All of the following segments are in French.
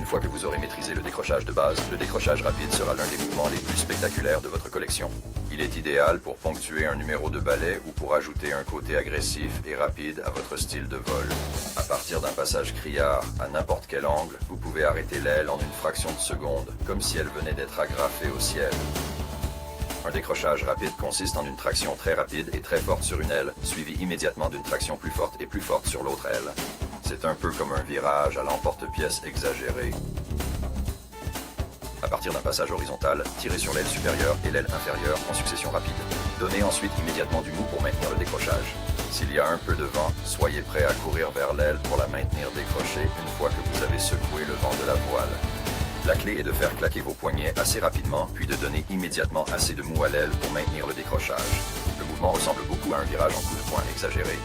fois que vous aurez maîtrisé le décrochage de base, le décrochage rapide sera l'un des mouvements les plus spectaculaires de votre collection. Il est idéal pour ponctuer un numéro de ballet ou pour ajouter un côté agressif et rapide à votre style de vol. À partir d'un passage criard à n'importe quel angle, vous pouvez arrêter l'aile en une fraction de seconde, comme si elle venait d'être agrafée au ciel. Un décrochage rapide consiste en une traction très rapide et très forte sur une aile, suivie immédiatement d'une traction plus forte et plus forte sur l'autre aile. C'est un peu comme un virage à l'emporte-pièce exagéré. À partir d'un passage horizontal, tirez sur l'aile supérieure et l'aile inférieure en succession rapide. Donnez ensuite immédiatement du mou pour maintenir le décrochage. S'il y a un peu de vent, soyez prêt à courir vers l'aile pour la maintenir décrochée une fois que vous avez secoué le vent de la voile. La clé est de faire claquer vos poignets assez rapidement, puis de donner immédiatement assez de mou à l'aile pour maintenir le décrochage. Le mouvement ressemble beaucoup à un virage en coup de poing exagéré.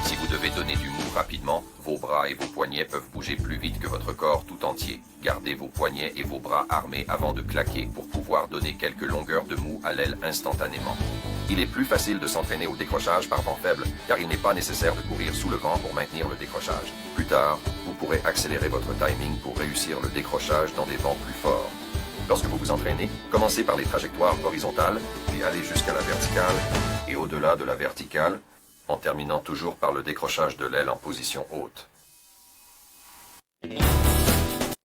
Si vous devez donner du mou rapidement, vos bras et vos poignets peuvent bouger plus vite que votre corps tout entier. Gardez vos poignets et vos bras armés avant de claquer pour pouvoir donner quelques longueurs de mou à l'aile instantanément. Il est plus facile de s'entraîner au décrochage par vent faible, car il n'est pas nécessaire de courir sous le vent pour maintenir le décrochage. Plus tard, vous pourrez accélérer votre timing pour réussir le décrochage dans des vents plus forts. Lorsque vous vous entraînez, commencez par les trajectoires horizontales, puis allez jusqu'à la verticale, et au-delà de la verticale, en terminant toujours par le décrochage de l'aile en position haute.